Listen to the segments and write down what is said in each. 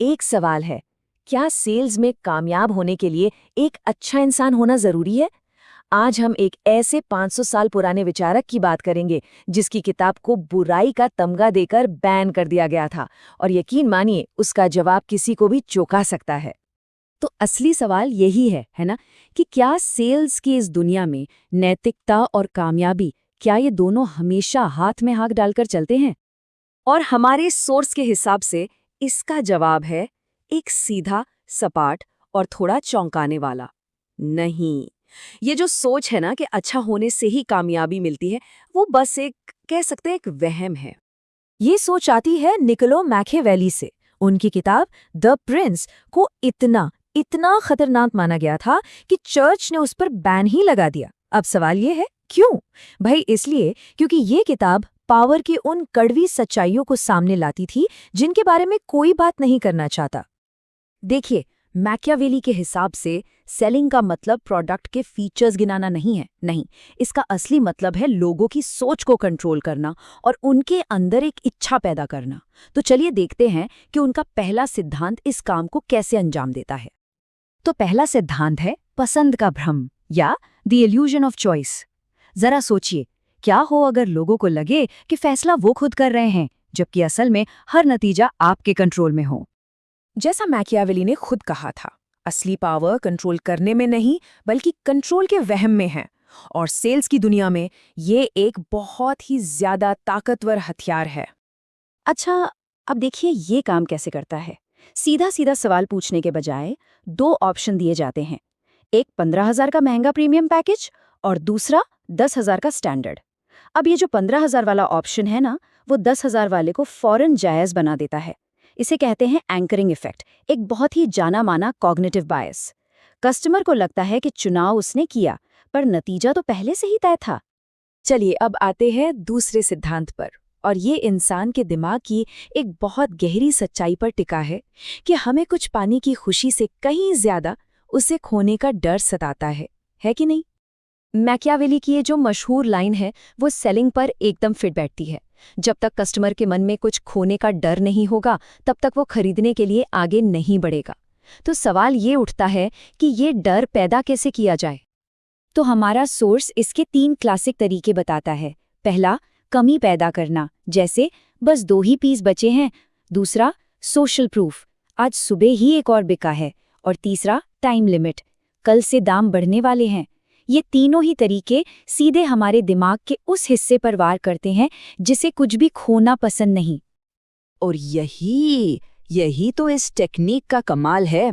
एक सवाल है, क्या सेल्स में कामयाब होने के लिए एक अच्छा इंसान होना जरूरी है? आज हम एक ऐसे 500 साल पुराने विचारक की बात करेंगे जिसकी किताब को बुराई का तमगा देकर बैन कर दिया गया था, और यकीन मानिए उसका जवाब किसी को भी चौंका सकता है। तो असली सवाल यही है ना, कि क्या सेल्स की इस दुनिया में नैतिकता और कामयाबी, क्या ये दोनों हमेशा हाथ में हाथ डालकर चलते हैं? और हमारे सोर्स के हिसाब से इसका जवाब है एक सीधा, सपाट और थोड़ा चौंकाने वाला नहीं। ये जो सोच है ना कि अच्छा होने से ही कामयाबी मिलती है, वो बस एक, कह सकते हैं, एक वहम है। ये सोच आती है निकोलो मैकियावेली से। उनकी किताब द प्रिंस को इतना इतना खतरनाक माना गया था कि चर्च ने उस पर बैन ही लगा दिया। अब सवाल ये है, क्यों? भाई इसलिए क्योंकि ये किताब पावर की उन कड़वी सच्चाइयों को सामने लाती थी जिनके बारे में कोई बात नहीं करना चाहता। देखिए, मैकियावेली के हिसाब से सेलिंग का मतलब प्रोडक्ट के फीचर्स गिनाना नहीं है। नहीं, इसका असली मतलब है लोगों की सोच को कंट्रोल करना और उनके अंदर एक इच्छा पैदा करना। तो चलिए देखते हैं कि उनका पहला सिद्धांत इस काम को कैसे अंजाम देता है। तो पहला सिद्धांत है पसंद का भ्रम, या द इल्यूजन ऑफ चॉइस। जरा सोचिए, क्या हो अगर लोगों को लगे कि फैसला वो खुद कर रहे हैं, जबकि असल में हर नतीजा आपके कंट्रोल में हो। जैसा मैकियावेली ने खुद कहा था, असली पावर कंट्रोल करने में नहीं बल्कि कंट्रोल के वहम में है, और सेल्स की दुनिया में ये एक बहुत ही ज्यादा ताकतवर हथियार है। अच्छा, अब देखिए ये काम कैसे करता है। सीधा सीधा सवाल पूछने के बजाय दो ऑप्शन दिए जाते हैं, एक 15,000 का महंगा प्रीमियम पैकेज और दूसरा 10,000 का स्टैंडर्ड। अब ये जो 15,000 वाला ऑप्शन है ना, वो 10,000 वाले को फौरन जायज बना देता है। इसे कहते हैं एंकरिंग इफेक्ट, एक बहुत ही जाना माना कॉग्निटिव बायस। कस्टमर को लगता है कि चुनाव उसने किया, पर नतीजा तो पहले से ही तय था। चलिए अब आते हैं दूसरे सिद्धांत पर, और ये इंसान के दिमाग की एक बहुत गहरी सच्चाई पर टिका है कि हमें कुछ पाने की खुशी से कहीं ज्यादा उसे खोने का डर सताता है कि नहीं? मैकियावेली की ये जो मशहूर लाइन है वो सेलिंग पर एकदम फिट बैठती है। जब तक कस्टमर के मन में कुछ खोने का डर नहीं होगा, तब तक वो खरीदने के लिए आगे नहीं बढ़ेगा। तो सवाल ये उठता है कि ये डर पैदा कैसे किया जाए? तो हमारा सोर्स इसके 3 क्लासिक तरीके बताता है। पहला, कमी पैदा करना, जैसे बस 2 ही पीस बचे हैं। दूसरा, सोशल प्रूफ, आज सुबह ही एक और बिका है। और तीसरा, टाइम लिमिट, कल से दाम बढ़ने वाले हैं। ये तीनों ही तरीके सीधे हमारे दिमाग के उस हिस्से पर वार करते हैं जिसे कुछ भी खोना पसंद नहीं। और यही तो इस टेक्निक का कमाल है।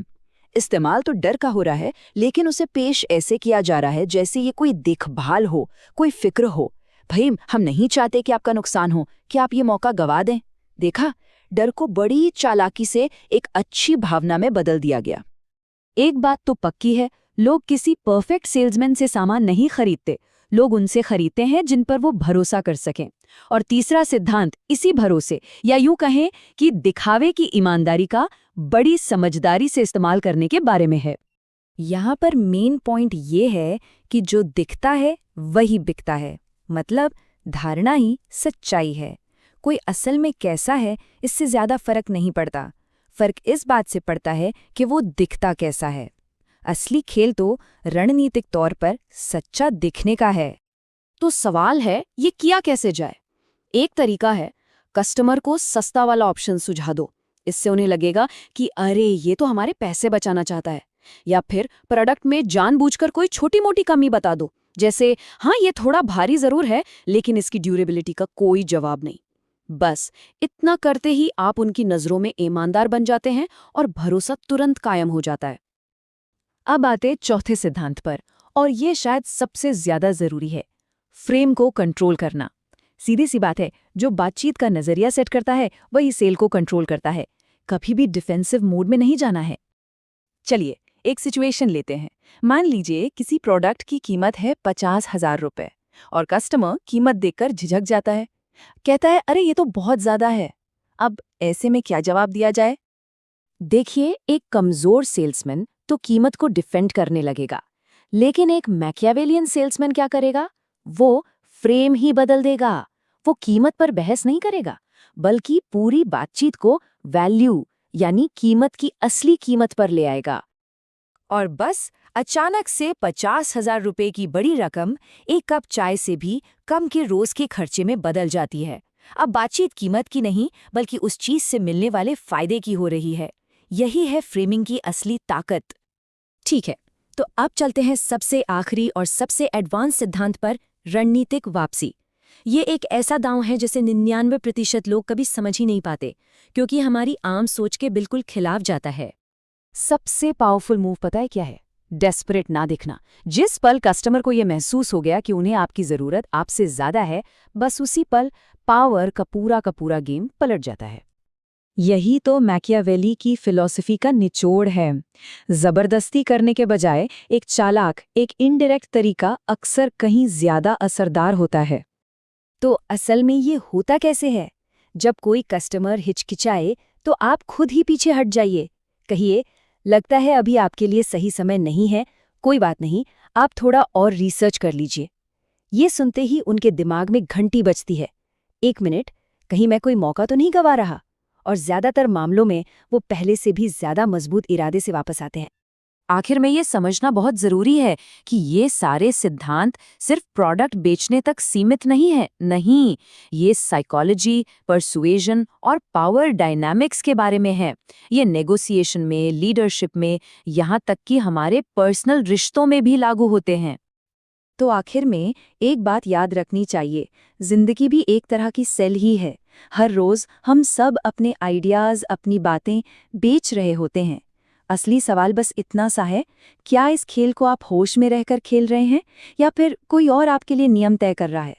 इस्तेमाल तो डर का हो रहा है, लेकिन उसे पेश ऐसे किया जा रहा है जैसे ये कोई देखभाल हो, कोई फिक्र हो। भाई, हम नहीं चाहते कि आपका नुकसान हो, कि आप ये मौका गवा दें। देखा, डर को बड़ी चालाकी से एक अच्छी भावना में बदल दिया गया। एक बात तो पक्की है, लोग किसी परफेक्ट सेल्समैन से सामान नहीं खरीदते, लोग उनसे खरीदते हैं जिन पर वो भरोसा कर सकें। और तीसरा सिद्धांत इसी भरोसे, या यूं कहें कि दिखावे की ईमानदारी का बड़ी समझदारी से इस्तेमाल करने के बारे में है। यहाँ पर मेन पॉइंट ये है कि जो दिखता है वही बिकता है, मतलब धारणा ही सच्चाई है। कोई असल में कैसा है इससे ज्यादा फर्क नहीं पड़ता, फर्क इस बात से पड़ता है कि वो दिखता कैसा है। असली खेल तो रणनीतिक तौर पर सच्चा दिखने का है। तो सवाल है, ये किया कैसे जाए? एक तरीका है, कस्टमर को सस्ता वाला ऑप्शन सुझा दो। इससे उन्हें लगेगा कि अरे ये तो हमारे पैसे बचाना चाहता है। या फिर प्रोडक्ट में जानबूझकर कोई छोटी मोटी कमी बता दो, जैसे हाँ ये थोड़ा भारी जरूर है लेकिन इसकी ड्यूरेबिलिटी का कोई जवाब नहीं। बस इतना करते ही आप उनकी नजरों में ईमानदार बन जाते हैं और भरोसा तुरंत कायम हो जाता है। अब आते चौथे सिद्धांत पर, और ये शायद सबसे ज्यादा जरूरी है, फ्रेम को कंट्रोल करना। सीधी सी बात है, जो बातचीत का नजरिया सेट करता है वही सेल को कंट्रोल करता है। कभी भी डिफेंसिव मोड में नहीं जाना है। चलिए एक सिचुएशन लेते हैं। मान लीजिए किसी प्रोडक्ट की कीमत है 50,000 रुपए और कस्टमर कीमत देखकर झिझक जाता है, कहता है अरे ये तो बहुत ज्यादा है। अब ऐसे में क्या जवाब दिया जाए? देखिए, एक कमजोर सेल्समैन तो कीमत को डिफेंड करने लगेगा, लेकिन एक मैकियावेलियन सेल्समैन क्या करेगा? वो फ्रेम ही बदल देगा। वो कीमत पर बहस नहीं करेगा, बल्कि पूरी बातचीत को वैल्यू, यानी कीमत की असली कीमत पर ले आएगा। और बस अचानक से 50,000 रुपए की बड़ी रकम एक कप चाय से भी कम के रोज के खर्चे में बदल जाती है। अब बातचीत कीमत की नहीं, बल्कि उस चीज से मिलने वाले फायदे की हो रही है। यही है फ्रेमिंग की असली ताकत। ठीक है, तो अब चलते हैं सबसे आखिरी और सबसे एडवांस सिद्धांत पर, रणनीतिक वापसी। ये एक ऐसा दांव है जिसे 99% लोग कभी समझ ही नहीं पाते, क्योंकि हमारी आम सोच के बिल्कुल खिलाफ जाता है। सबसे पावरफुल मूव पता है क्या है? डेस्परेट ना दिखना। जिस पल कस्टमर को ये महसूस हो गया कि उन्हें आपकी ज़रूरत आपसे ज़्यादा है, बस उसी पल पावर का पूरा गेम पलट जाता है। यही तो मैकियावेली की फिलॉसफी का निचोड़ है। जबरदस्ती करने के बजाय एक चालाक, एक इनडायरेक्ट तरीका अक्सर कहीं ज्यादा असरदार होता है। तो असल में ये होता कैसे है? जब कोई कस्टमर हिचकिचाए तो आप खुद ही पीछे हट जाइए। कहिए, लगता है अभी आपके लिए सही समय नहीं है, कोई बात नहीं, आप थोड़ा और रिसर्च कर लीजिए। ये सुनते ही उनके दिमाग में घंटी बजती है, 1 मिनट, कहीं मैं कोई मौका तो नहीं गंवा रहा। और ज्यादातर मामलों में वो पहले से भी ज्यादा मजबूत इरादे से वापस आते हैं। आखिर में ये समझना बहुत जरूरी है कि ये सारे सिद्धांत सिर्फ प्रोडक्ट बेचने तक सीमित नहीं है। नहीं, ये साइकोलॉजी, परसुएजन और पावर डायनामिक्स के बारे में है। ये नेगोशिएशन में, लीडरशिप में, यहाँ तक कि हमारे पर्सनल रिश्तों में भी लागू होते हैं। तो आखिर में एक बात याद रखनी चाहिए, जिंदगी भी एक तरह की सेल ही है। हर रोज हम सब अपने आइडियाज, अपनी बातें बेच रहे होते हैं। असली सवाल बस इतना सा है, क्या इस खेल को आप होश में रहकर खेल रहे हैं या फिर कोई और आपके लिए नियम तय कर रहा है?